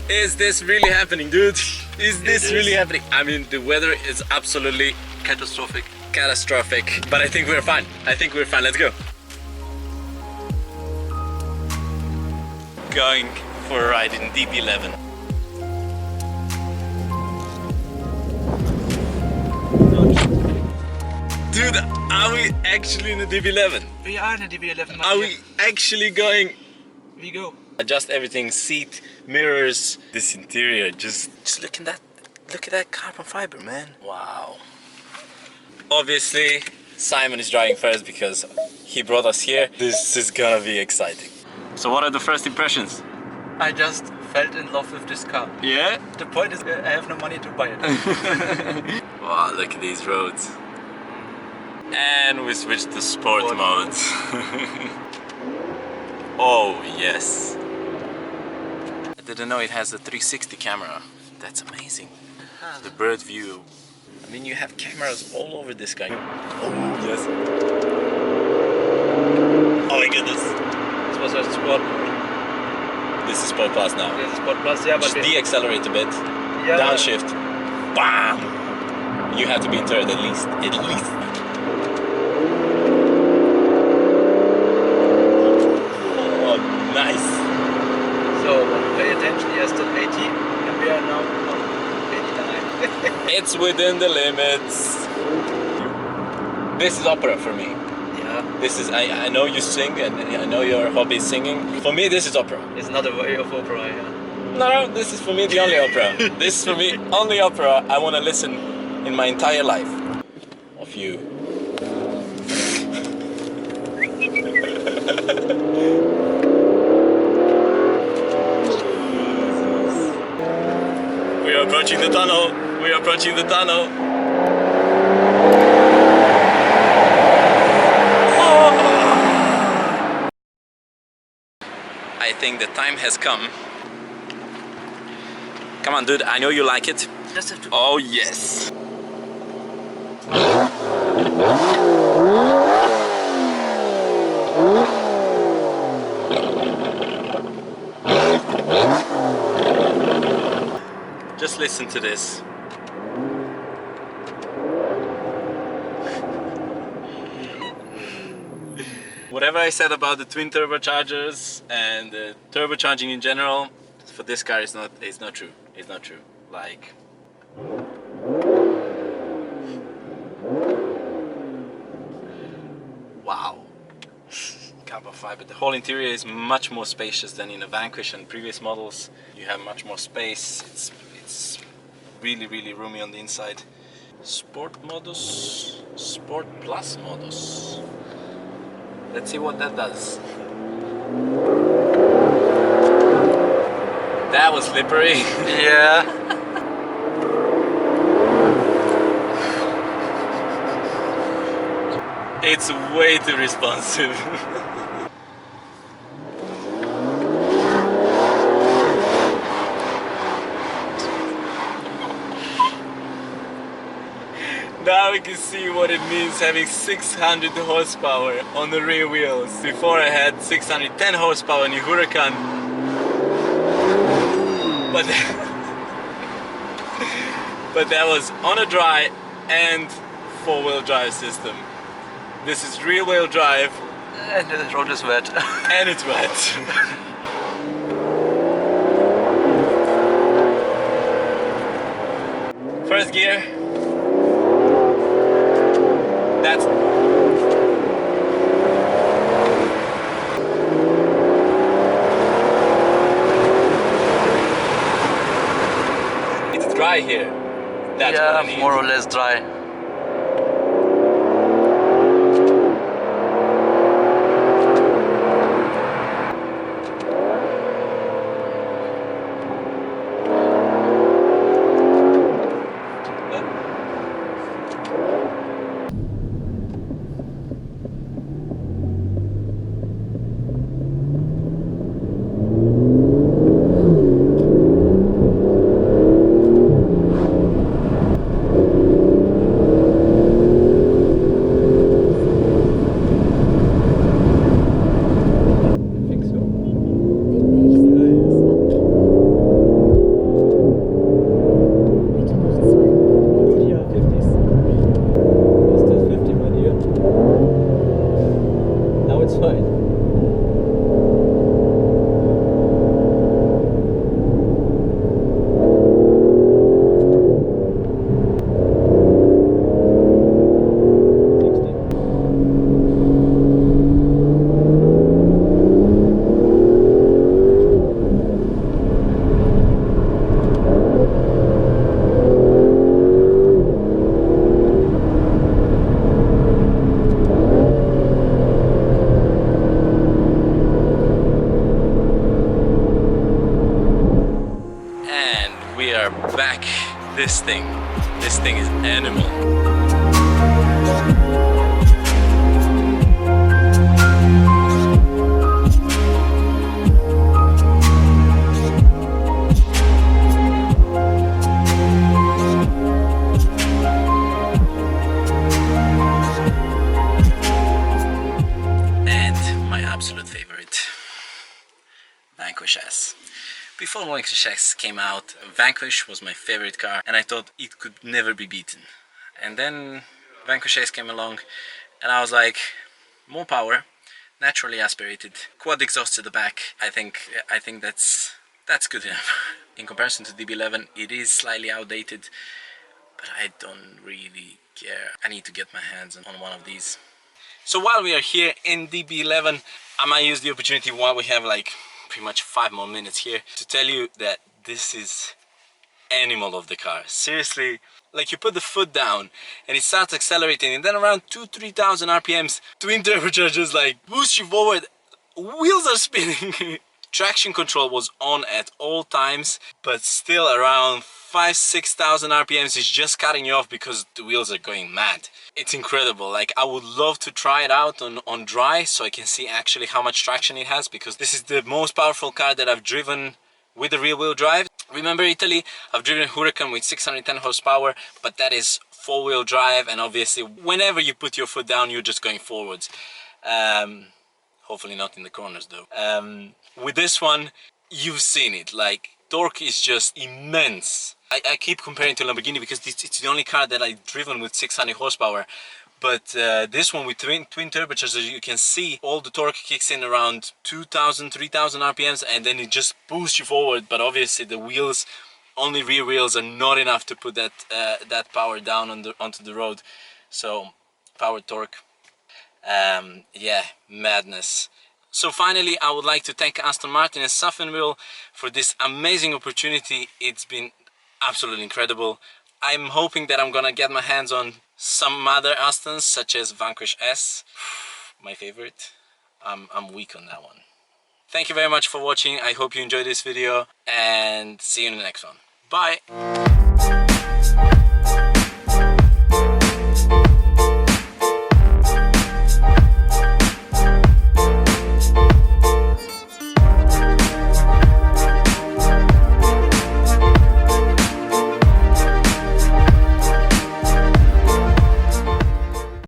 Is this really happening, dude? Is this really happening? I mean, the weather is absolutely catastrophic. But I think we're fine. Let's go. Going for a ride in DB11. Dude, are we actually in the DB11? We are in the DB11. Are we actually going? We go. Adjust everything, seat, mirrors, this interior, just look at that carbon fiber, man. Wow. Obviously, Simon is driving first because he brought us here. This is gonna be exciting. So what are the first impressions? I just fell in love with this car. Yeah? The point is, I have no money to buy it. Wow, look at these roads. And we switched to sport mode. Oh, yes. I didn't know it has a 360 camera. That's amazing. The bird view. I mean, you have cameras all over this guy. Oh, yes. Oh my goodness. This was a sport mode. This is Sport Plus now. This is Sport Plus, yeah, but just de-accelerate a bit. Yeah. Downshift. Bam! You have to be in third at least. Oh, nice. So, pay attention, he has still 80, and we are now on 89. It's within the limits. This is opera for me. Yeah. This is, I know you sing and I know your hobby is singing. For me, this is opera. It's not a way of opera, yeah. No, this is for me the only opera. This is for me only opera I want to listen in my entire life. Of you. We are approaching the tunnel. I think the time has come. Come on, dude, I know you like it. Just have to. Oh, yes. Just listen to this. Whatever I said about the twin turbochargers and turbocharging in general, for this car it's not true. It's not true. Like, wow. Carbon fiber. The whole interior is much more spacious than in a Vanquish and previous models. You have much more space. It's really, really roomy on the inside. Sport modus, Sport Plus modus. Let's see what that does. That was slippery. Yeah. It's way too responsive. Now we can see what it means having 600 horsepower on the rear wheels. Before I had 610 horsepower in the Huracan. But that was on a dry and four-wheel drive system. This is rear-wheel drive. And the road is wet. And it's wet. First gear. That's it's dry here. That's what I need. More or less dry. Fine. We are back. This thing is animal. And my absolute favorite, Vanquish S. Before Vanquish S came out, Vanquish was my favorite car and I thought it could never be beaten. And then Vanquish S came along and I was like, more power, naturally aspirated, quad exhaust to the back. I think that's good enough. In comparison to DB11, it is slightly outdated, but I don't really care. I need to get my hands on one of these. So while we are here in DB11, I might use the opportunity while we have like pretty much 5 more minutes here to tell you that this is animal of the car. Seriously, like you put the foot down and it starts accelerating, and then around 2,000–3,000 RPMs, twin turbochargers like boost you forward, wheels are spinning. Traction control was on at all times, but still around 5–6,000 RPMs is just cutting you off because the wheels are going mad. It's incredible. Like, I would love to try it out on dry so I can see actually how much traction it has, because this is the most powerful car that I've driven with the rear wheel drive. Remember Italy? I've driven Huracan with 610 horsepower, but that is 4-wheel drive, and obviously whenever you put your foot down you're just going forwards. Hopefully not in the corners though. With this one, you've seen it, like torque is just immense. I keep comparing to Lamborghini because it's the only car that I've driven with 600 horsepower, but this one with twin turbochargers, you can see all the torque kicks in around 2,000–3,000 RPMs, and then it just boosts you forward. But obviously the wheels, only rear wheels, are not enough to put that power down onto the road. So power torque, yeah, madness. So finally, I would like to thank Aston Martin and Safenwheel for this amazing opportunity. It's been absolutely incredible. I'm hoping that I'm gonna get my hands on some other Astons, such as Vanquish S, my favorite. I'm weak on that one. Thank you very much for watching. I hope you enjoyed this video, and see you in the next one. Bye!